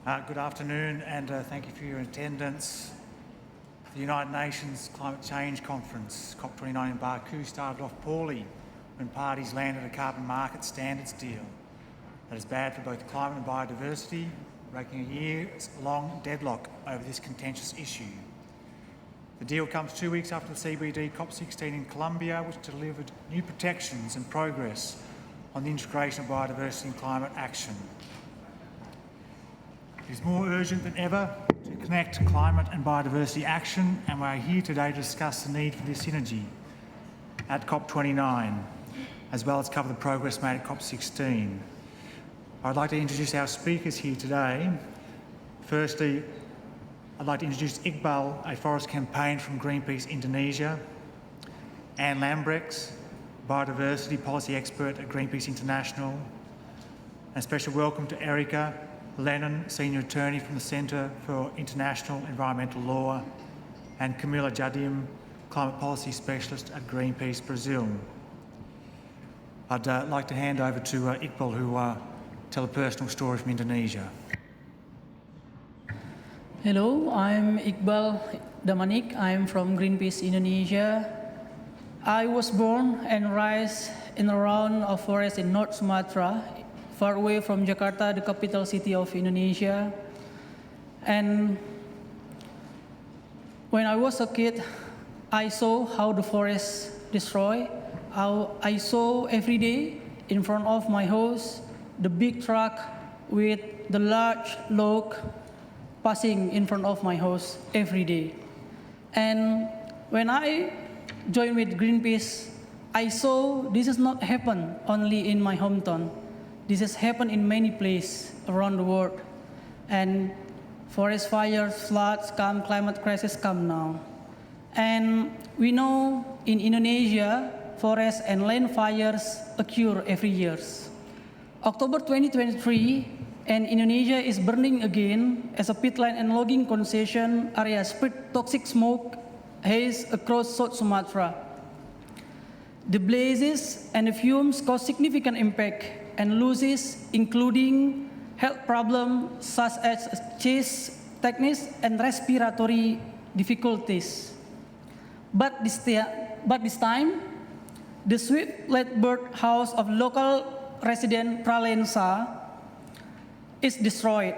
Good afternoon, and thank you for your attendance. The United Nations Climate Change Conference, COP29 in Baku, started off poorly when parties landed a carbon market standards deal that is bad for both climate and biodiversity, breaking a years-long deadlock over this contentious issue. The deal comes 2 weeks after the CBD COP16 in Colombia, which delivered new protections and progress on the integration of biodiversity and climate action. It is more urgent than ever to connect climate and biodiversity action, and we are here today to discuss the need for this synergy at COP29, as well as cover the progress made at COP16. I'd like to introduce our speakers here today. Firstly, I'd like to introduce Iqbal, a forest campaign from Greenpeace Indonesia, Anne Lambrechts, biodiversity policy expert at Greenpeace International, and a special welcome to Erica Lennon, senior attorney from the Centre for International Environmental Law, and Camila Jardim, climate policy specialist at Greenpeace Brazil. I'd like to hand over to Iqbal, who will tell a personal story from Indonesia. Hello, I'm Iqbal Damanik. I'm from Greenpeace Indonesia. I was born and raised in around a forest in North Sumatra, far away from Jakarta, the capital city of Indonesia. And when I was a kid, I saw how the forest destroyed. I saw every day in front of my house the big truck with the large log passing in front of my house every day. And when I joined with Greenpeace, I saw this has not happened only in my hometown. This has happened in many places around the world. And forest fires, floods come, climate crisis come now. And we know in Indonesia, forest and land fires occur every year. October 2023, and Indonesia is burning again as a peatland and logging concession area spread toxic smoke haze across South Sumatra. The blazes and the fumes cause significant impact and losses, including health problems such as chest tightness and respiratory difficulties. But this time, the swift-led bird house of local resident Pralensa is destroyed.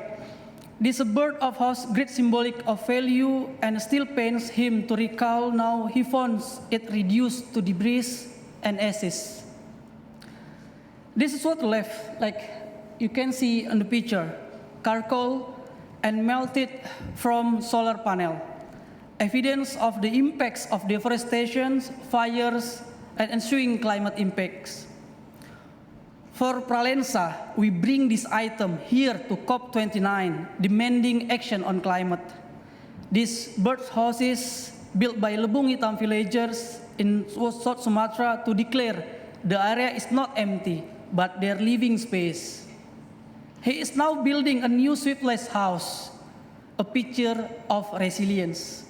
This bird of house great symbolic of value and still pains him to recall now he finds it reduced to debris and ashes. This is what left, like you can see on the picture, charcoal and melted from solar panel. Evidence of the impacts of deforestation, fires, and ensuing climate impacts. For Pralensa, we bring this item here to COP29, demanding action on climate. These birdhouses built by Lebung Hitam villagers in South Sumatra to declare the area is not empty, but their living space. He is now building a new sweepless house, a picture of resilience.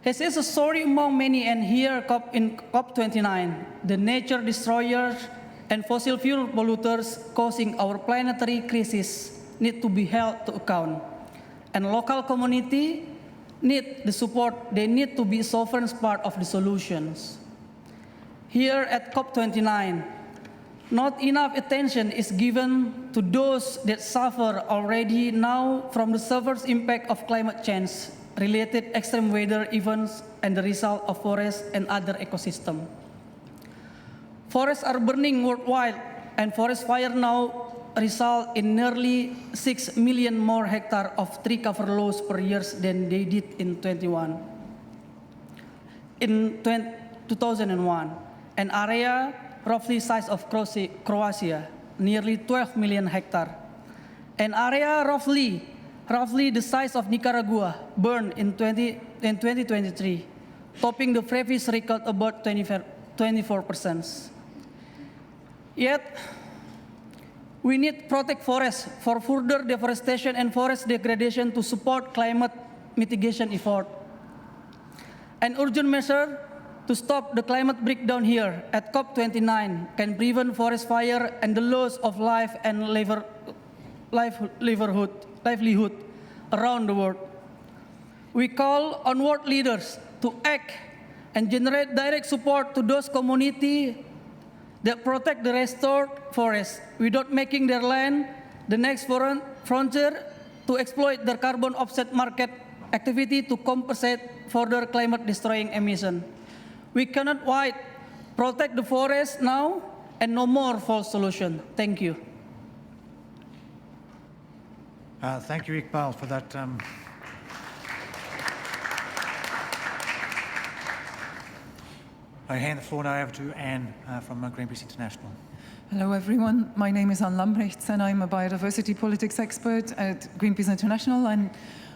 This is a story among many, and here in COP29, the nature destroyers and fossil fuel polluters causing our planetary crisis need to be held to account. And local community need the support. They need to be a sovereign part of the solutions. Here at COP29, not enough attention is given to those that suffer already now from the severe impact of climate change, related extreme weather events, and the result of forests and other ecosystems. Forests are burning worldwide, and forest fire now result in nearly 6 million more hectares of tree cover loss per year than they did in 2001. An area roughly size of Croatia, nearly 12 million hectares. An area roughly the size of Nicaragua burned in 2023, topping the previous record about 24%. Yet, we need to protect forests for further deforestation and forest degradation to support climate mitigation effort. An urgent measure to stop the climate breakdown here at COP29 can prevent forest fire and the loss of life and livelihood. livelihood around the world. We call on world leaders to act and generate direct support to those communities that protect the restored forests without making their land the next frontier to exploit their carbon offset market activity to compensate for their climate-destroying emission. We cannot wait. Protect the forest now and no more false solution. Thank you. Thank you, Iqbal, for that. I hand the floor now over to Anne from Greenpeace International. Hello everyone, my name is Anne Lambrechts and I'm a biodiversity politics expert at Greenpeace International, and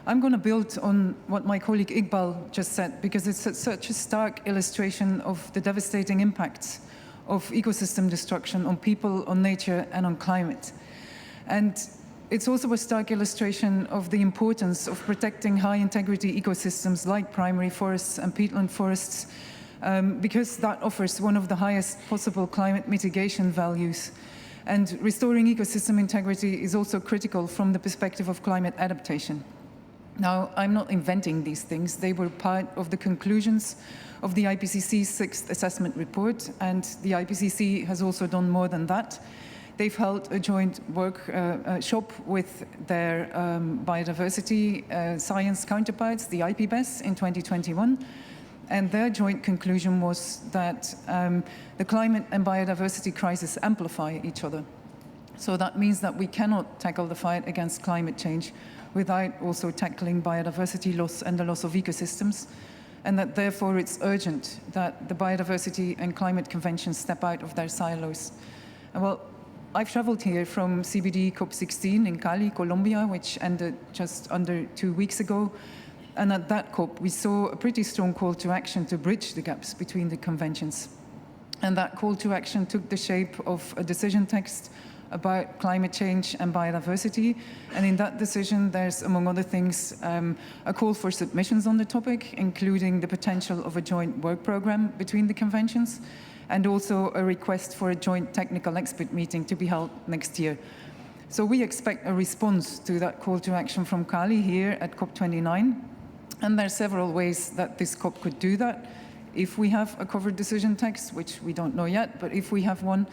I'm going to build on what my colleague Iqbal just said, because it's such a stark illustration of the devastating impacts of ecosystem destruction on people, on nature and on climate. And it's also a stark illustration of the importance of protecting high integrity ecosystems like primary forests and peatland forests, because that offers one of the highest possible climate mitigation values. And restoring ecosystem integrity is also critical from the perspective of climate adaptation. Now, I'm not inventing these things. They were part of the conclusions of the IPCC's 6th assessment report, and the IPCC has also done more than that. They've held a joint workshop with their biodiversity science counterparts, the IPBES, in 2021. And their joint conclusion was that the climate and biodiversity crisis amplify each other. So that means that we cannot tackle the fight against climate change without also tackling biodiversity loss and the loss of ecosystems, and that therefore it's urgent that the biodiversity and climate conventions step out of their silos. And well, I've traveled here from CBD COP16 in Cali, Colombia, which ended just under 2 weeks ago. And at that COP, we saw a pretty strong call to action to bridge the gaps between the conventions. And that call to action took the shape of a decision text about climate change and biodiversity. And in that decision, there's, among other things, a call for submissions on the topic, including the potential of a joint work program between the conventions, and also a request for a joint technical expert meeting to be held next year. So we expect a response to that call to action from Cali here at COP29. And there are several ways that this COP could do that. If we have a covered decision text, which we don't know yet, but if we have one,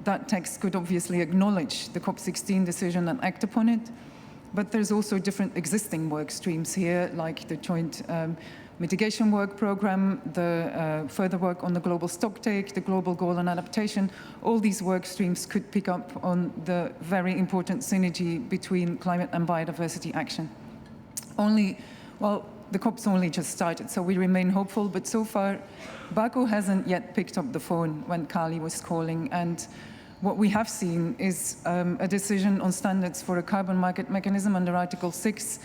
that text could obviously acknowledge the COP16 decision and act upon it. But there's also different existing work streams here, like the joint mitigation work program, the further work on the global stocktake, the global goal on adaptation. All these work streams could pick up on the very important synergy between climate and biodiversity action. The COP's only just started, so we remain hopeful, but so far, Baku hasn't yet picked up the phone when Kali was calling, and what we have seen is a decision on standards for a carbon market mechanism under Article 6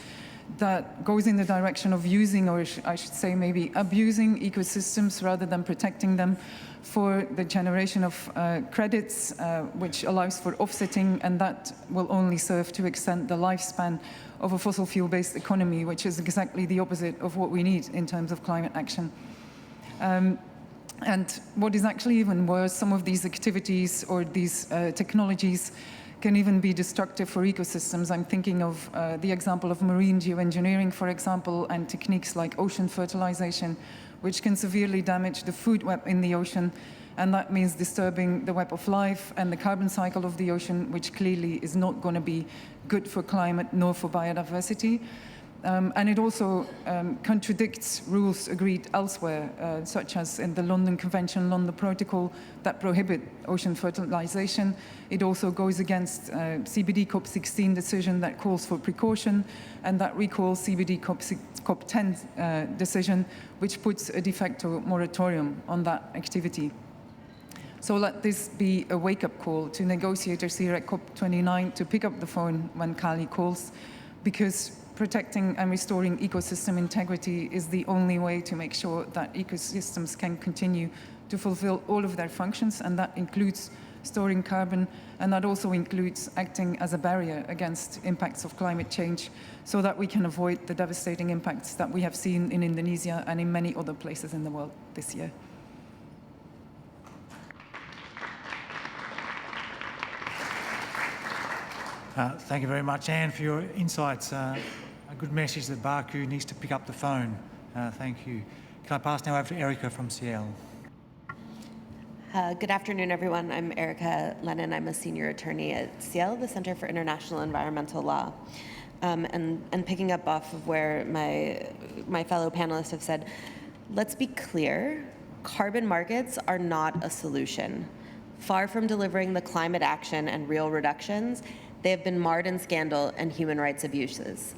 that goes in the direction of using, or I should say maybe abusing, ecosystems rather than protecting them for the generation of credits, which allows for offsetting, and that will only serve to extend the lifespan of a fossil fuel-based economy, which is exactly the opposite of what we need in terms of climate action. And what is actually even worse, some of these activities or these technologies can even be destructive for ecosystems. I'm thinking of the example of marine geoengineering, for example, and techniques like ocean fertilization, which can severely damage the food web in the ocean. And that means disturbing the web of life and the carbon cycle of the ocean, which clearly is not going to be good for climate nor for biodiversity. And it also contradicts rules agreed elsewhere, such as in the London Convention, London Protocol, that prohibit ocean fertilization. It also goes against CBD COP16 decision that calls for precaution, and that recalls CBD COP10 decision, which puts a de facto moratorium on that activity. So let this be a wake-up call to negotiators here at COP29 to pick up the phone when Cali calls, because protecting and restoring ecosystem integrity is the only way to make sure that ecosystems can continue to fulfill all of their functions, and that includes storing carbon, and that also includes acting as a barrier against impacts of climate change, so that we can avoid the devastating impacts that we have seen in Indonesia and in many other places in the world this year. Thank you very much, Anne, for your insights. A good message that Baku needs to pick up the phone. Thank you. Can I pass now over to Erica from CL? Good afternoon, everyone. I'm Erica Lennon. I'm a senior attorney at CL, the Center for International Environmental Law. And picking up off of where my fellow panelists have said, let's be clear, carbon markets are not a solution. Far from delivering the climate action and real reductions, they have been marred in scandal and human rights abuses.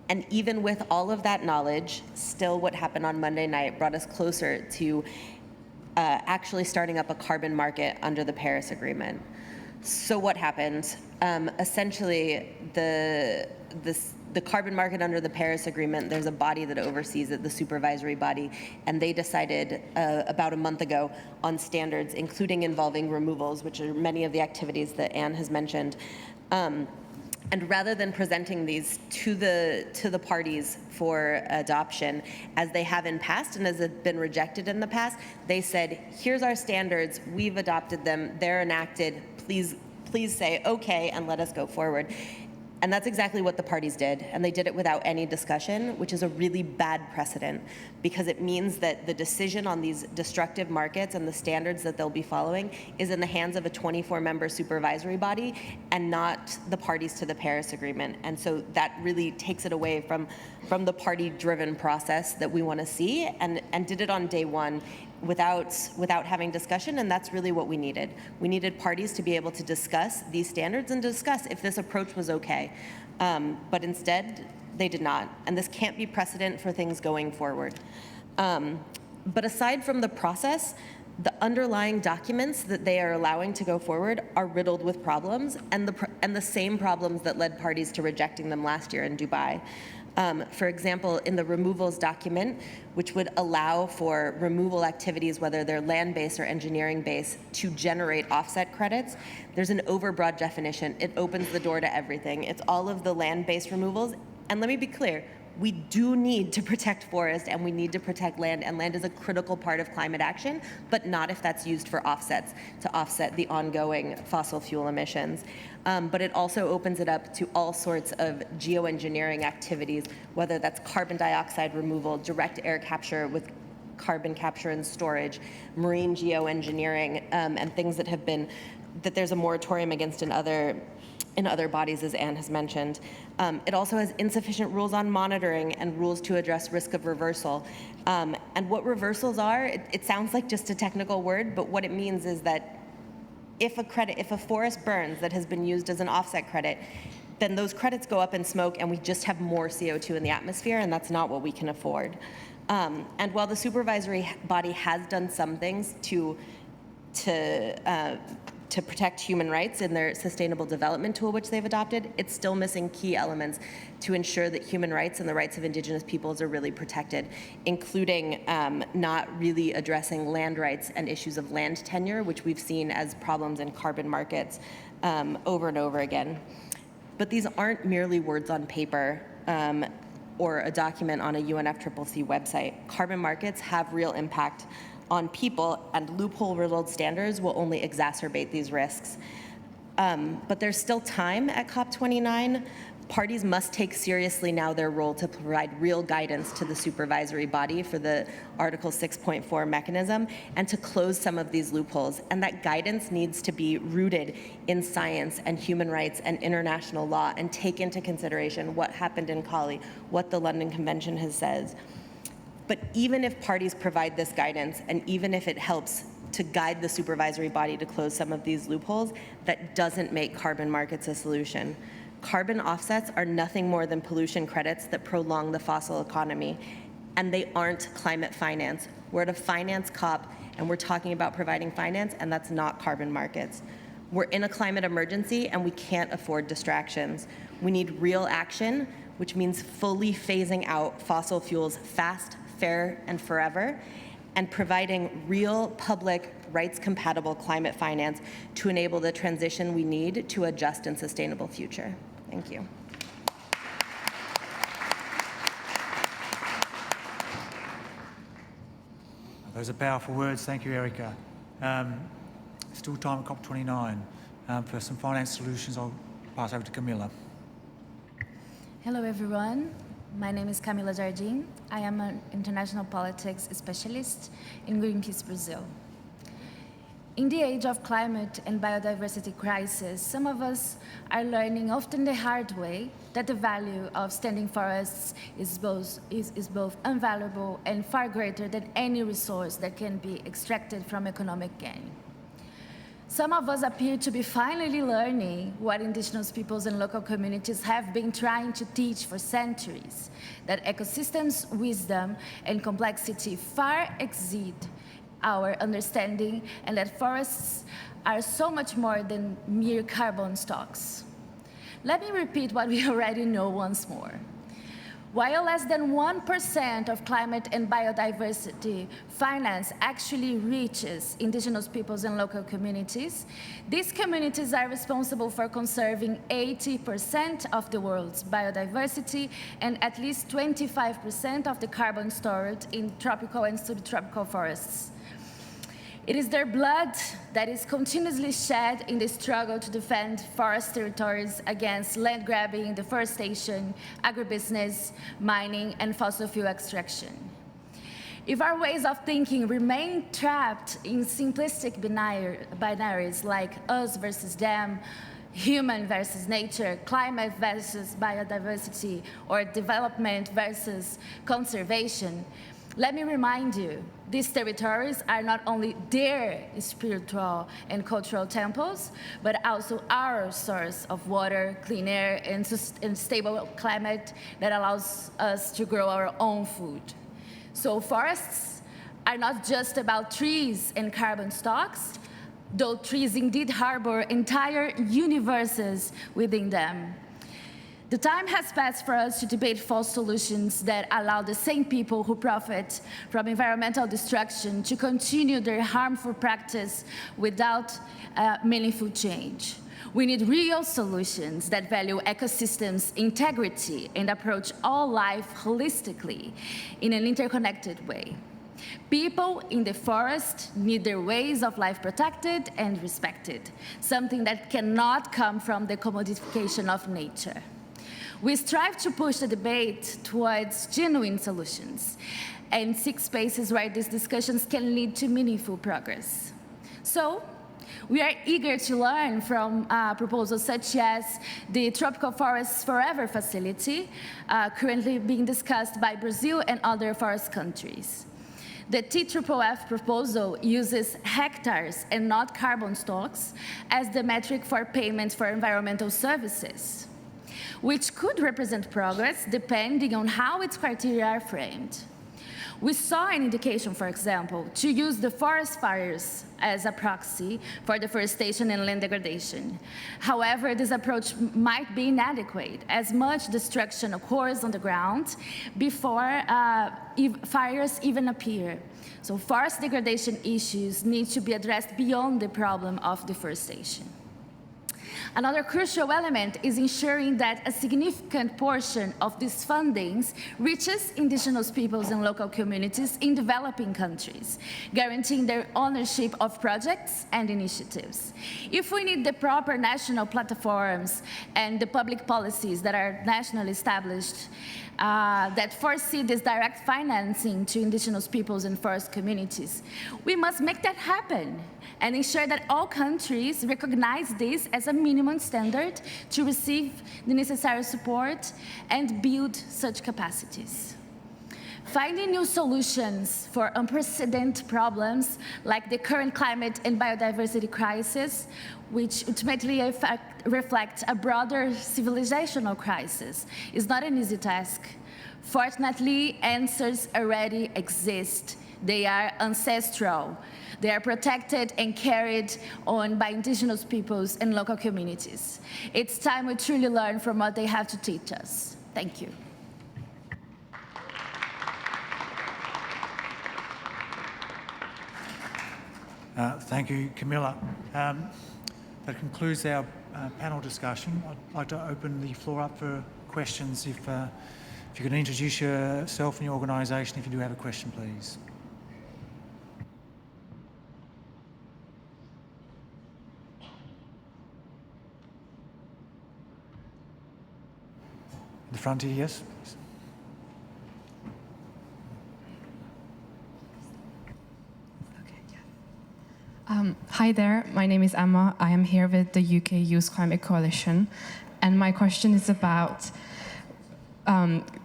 And even with all of that knowledge, still what happened on Monday night brought us closer to actually starting up a carbon market under the Paris Agreement. So what happened? Essentially, the carbon market under the Paris Agreement, there's a body that oversees it, the supervisory body, and they decided about a month ago on standards, including involving removals, which are many of the activities that Anne has mentioned. And rather than presenting these to the parties for adoption, as they have in past and as have been rejected in the past, they said, here's our standards, we've adopted them, they're enacted, please say okay and let us go forward. And that's exactly what the parties did, and they did it without any discussion, which is a really bad precedent, because it means that the decision on these destructive markets and the standards that they'll be following is in the hands of a 24-member supervisory body and not the parties to the Paris Agreement. And so that really takes it away from the party-driven process that we want to see, and did it on day one without having discussion, and that's really what we needed. We needed parties to be able to discuss these standards and discuss if this approach was okay. But instead, they did not, and this can't be precedent for things going forward. But aside from the process, the underlying documents that they are allowing to go forward are riddled with problems, and the same problems that led parties to rejecting them last year in Dubai. For example, in the removals document, which would allow for removal activities, whether they're land-based or engineering-based, to generate offset credits, there's an overbroad definition. It opens the door to everything. It's all of the land-based removals. And let me be clear, we do need to protect forest and we need to protect land, and land is a critical part of climate action, but not if that's used for offsets, to offset the ongoing fossil fuel emissions. But it also opens it up to all sorts of geoengineering activities, whether that's carbon dioxide removal, direct air capture with carbon capture and storage, marine geoengineering, and things that there's a moratorium against in other bodies, as Anne has mentioned. It also has insufficient rules on monitoring and rules to address risk of reversal. And what reversals are, it sounds like just a technical word, but what it means is that if a forest burns that has been used as an offset credit, then those credits go up in smoke and we just have more CO2 in the atmosphere, and that's not what we can afford. And while the supervisory body has done some things to protect human rights in their sustainable development tool, which they've adopted, it's still missing key elements to ensure that human rights and the rights of Indigenous peoples are really protected, including not really addressing land rights and issues of land tenure, which we've seen as problems in carbon markets over and over again. But these aren't merely words on paper or a document on a UNFCCC website. Carbon markets have real impact on people, and loophole-riddled standards will only exacerbate these risks. But there's still time at COP29. Parties must take seriously now their role to provide real guidance to the supervisory body for the Article 6.4 mechanism and to close some of these loopholes. And that guidance needs to be rooted in science and human rights and international law and take into consideration what happened in Cali, what the London Convention has said. But even if parties provide this guidance, and even if it helps to guide the supervisory body to close some of these loopholes, that doesn't make carbon markets a solution. Carbon offsets are nothing more than pollution credits that prolong the fossil economy, and they aren't climate finance. We're at a finance COP, and we're talking about providing finance, and that's not carbon markets. We're in a climate emergency, and we can't afford distractions. We need real action, which means fully phasing out fossil fuels fast, fair, and forever, and providing real public rights-compatible climate finance to enable the transition we need to a just and sustainable future. Thank you. Those are powerful words. Thank you, Erica. Still time at COP29. For some finance solutions, I'll pass over to Camilla. Hello, everyone. My name is Camila Jardim. I am an international politics specialist in Greenpeace Brazil. In the age of climate and biodiversity crisis, some of us are learning, often the hard way, that the value of standing forests is both invaluable and far greater than any resource that can be extracted from economic gain. Some of us appear to be finally learning what indigenous peoples and local communities have been trying to teach for centuries, that ecosystems' wisdom and complexity far exceed our understanding, and that forests are so much more than mere carbon stocks. Let me repeat what we already know once more. While less than 1% of climate and biodiversity finance actually reaches indigenous peoples and local communities, these communities are responsible for conserving 80% of the world's biodiversity and at least 25% of the carbon stored in tropical and subtropical forests. It is their blood that is continuously shed in the struggle to defend forest territories against land grabbing, deforestation, agribusiness, mining, and fossil fuel extraction. If our ways of thinking remain trapped in simplistic binaries like us versus them, human versus nature, climate versus biodiversity, or development versus conservation, let me remind you, these territories are not only their spiritual and cultural temples, but also our source of water, clean air, and stable climate that allows us to grow our own food. So forests are not just about trees and carbon stocks, though trees indeed harbor entire universes within them. The time has passed for us to debate false solutions that allow the same people who profit from environmental destruction to continue their harmful practice without meaningful change. We need real solutions that value ecosystems' integrity and approach all life holistically in an interconnected way. People in the forest need their ways of life protected and respected, something that cannot come from the commodification of nature. We strive to push the debate towards genuine solutions and seek spaces where these discussions can lead to meaningful progress. So, we are eager to learn from proposals such as the Tropical Forests Forever facility, currently being discussed by Brazil and other forest countries. The TFFF proposal uses hectares and not carbon stocks as the metric for payment for environmental services, which could represent progress depending on how its criteria are framed. We saw an indication, for example, to use the forest fires as a proxy for deforestation and land degradation. However, this approach might be inadequate, as much destruction occurs on the ground before fires even appear. So forest degradation issues need to be addressed beyond the problem of deforestation. Another crucial element is ensuring that a significant portion of these fundings reaches indigenous peoples and local communities in developing countries, guaranteeing their ownership of projects and initiatives. If we need the proper national platforms and the public policies that are nationally established that foresee this direct financing to indigenous peoples and forest communities, we must make that happen and ensure that all countries recognize this as a minimum standard to receive the necessary support and build such capacities. Finding new solutions for unprecedented problems like the current climate and biodiversity crisis, which ultimately reflect a broader civilizational crisis, is not an easy task. Fortunately, answers already exist. They are ancestral. They are protected and carried on by indigenous peoples and local communities. It's time we truly learn from what they have to teach us. Thank you. Thank you, Camilla. That concludes our panel discussion. I'd like to open the floor up for questions. If you could introduce yourself and your organisation if you do have a question, please. front here, yes. Hi there, my name is Emma. I am here with the UK Youth Climate Coalition, and my question is about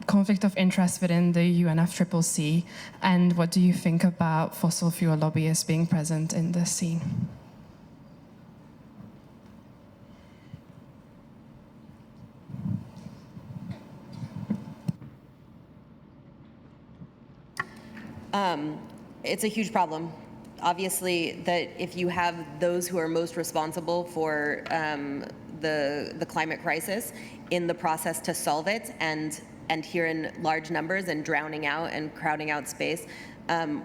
conflict of interest within the UNFCCC, and what do you think about fossil fuel lobbyists being present in the scene? It's a huge problem. Obviously, that if you have those who are most responsible for the climate crisis in the process to solve it, and here in large numbers and drowning out and crowding out space,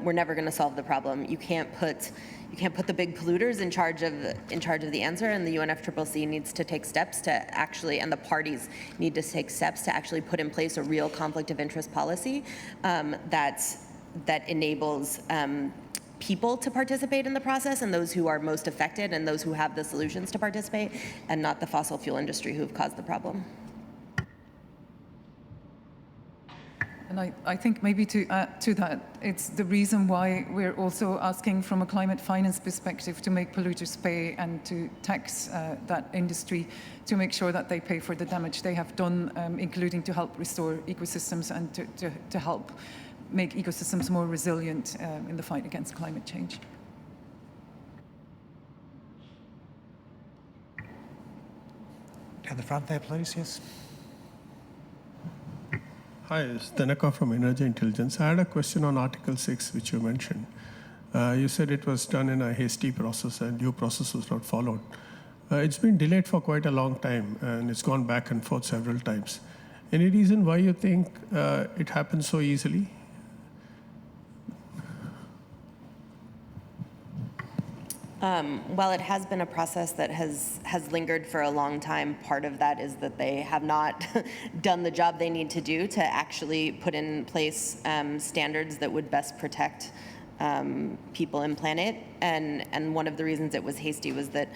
we're never going to solve the problem. You can't put the big polluters in charge of the answer, and the UNFCCC needs to take steps to actually, and the parties need to take steps to actually put in place a real conflict of interest policy that enables people to participate in the process, and those who are most affected and those who have the solutions to participate, and not the fossil fuel industry who have caused the problem. And I think maybe to add to that, it's the reason why we're also asking from a climate finance perspective to make polluters pay and to tax that industry to make sure that they pay for the damage they have done, including to help restore ecosystems and to help make ecosystems more resilient in the fight against climate change. Down the front there, please, yes. Hi, it's Tanaka from Energy Intelligence. I had a question on Article 6, which you mentioned. You said it was done in a hasty process and due process was not followed. It's been delayed for quite a long time, and it's gone back and forth several times. Any reason why you think it happened so easily? While it has been a process that has lingered for a long time, part of that is that they have not done the job they need to do to actually put in place standards that would best protect people and planet. And one of the reasons it was hasty was that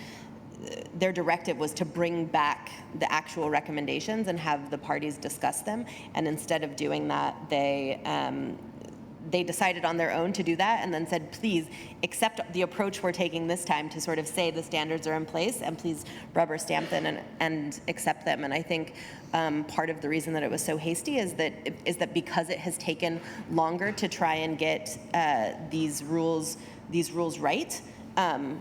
their directive was to bring back the actual recommendations and have the parties discuss them. And instead of doing that, they decided on their own to do that, and then said, please accept the approach we're taking this time to sort of say the standards are in place, and please rubber stamp them and accept them. And I think part of the reason that it was so hasty is that because it has taken longer to try and get these rules right,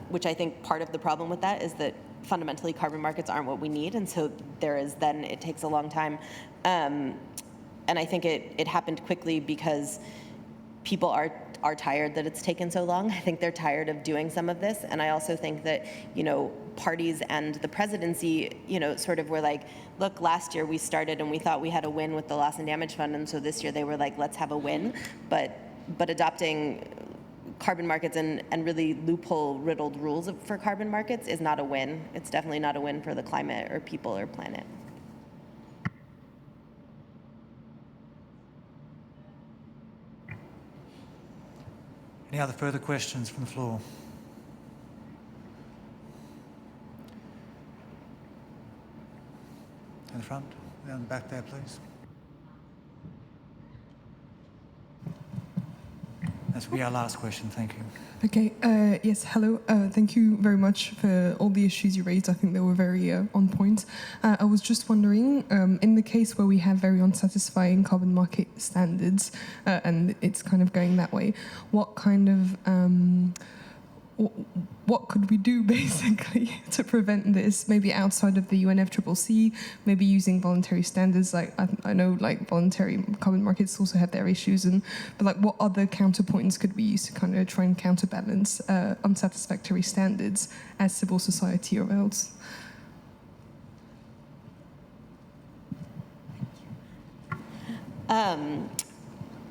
which I think part of the problem with that is that fundamentally carbon markets aren't what we need, and so it takes a long time. And I think it happened quickly because people are tired that it's taken so long. I think they're tired of doing some of this, and I also think that parties and the presidency sort of were like, look, last year we started and we thought we had a win with the loss and damage fund, and so this year they were like, let's have a win, but adopting carbon markets and really loophole riddled rules for carbon markets is not a win. It's definitely not a win for the climate or people or planet. Any other further questions from the floor? In the front, down the back there, please. This will be our last question, thank you. Okay, yes, hello. Thank you very much for all the issues you raised. I think they were very on point. I was just wondering, in the case where we have very unsatisfying carbon market standards, and it's kind of going that way, what kind of what could we do basically to prevent this? Maybe outside of the UNFCCC, maybe using voluntary standards. Like I know, like voluntary carbon markets also have their issues, but like what other counterpoints could we use to kind of try and counterbalance unsatisfactory standards as civil society or else?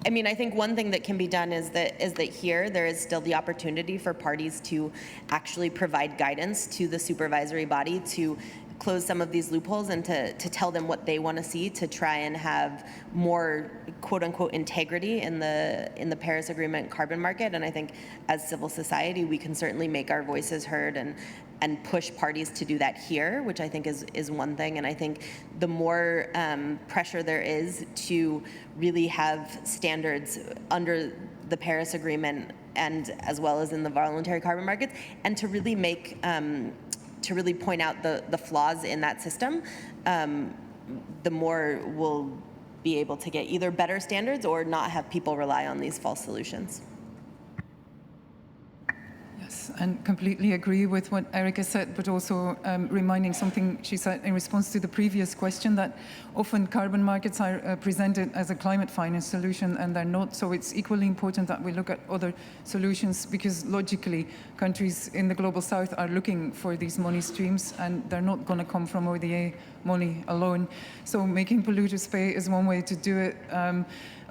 I mean, I think one thing that can be done is that here there is still the opportunity for parties to actually provide guidance to the supervisory body to close some of these loopholes and to tell them what they want to see to try and have more quote unquote integrity in the Paris Agreement carbon market. And I think as civil society, we can certainly make our voices heard and push parties to do that here, which I think is one thing. And I think the more pressure there is to really have standards under the Paris Agreement and as well as in the voluntary carbon markets, and to really make to really point out the flaws in that system, the more we'll be able to get either better standards or not have people rely on these false solutions. Yes, and completely agree with what Erica said, but also reminding something she said in response to the previous question, that often carbon markets are presented as a climate finance solution, and they're not. So it's equally important that we look at other solutions, because logically countries in the global south are looking for these money streams, and they're not going to come from ODA money alone. So making polluters pay is one way to do it.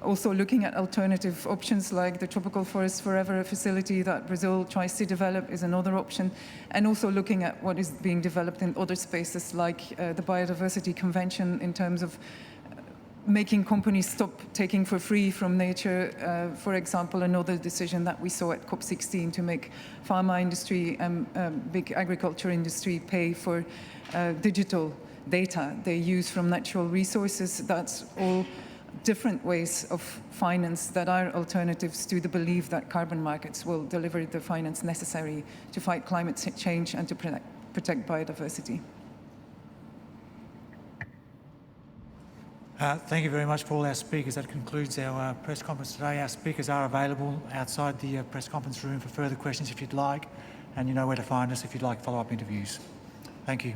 Also looking at alternative options like the Tropical Forest Forever facility that Brazil tries to develop is another option. And also looking at what is being developed in other spaces like the Biodiversity Convention in terms of making companies stop taking for free from nature. For example, another decision that we saw at COP16 to make pharma industry and big agriculture industry pay for digital data they use from natural resources. That's all different ways of finance that are alternatives to the belief that carbon markets will deliver the finance necessary to fight climate change and to protect biodiversity. Thank you very much for all our speakers. That concludes our press conference today. Our speakers are available outside the press conference room for further questions if you'd like, and you know where to find us if you'd like follow-up interviews. Thank you.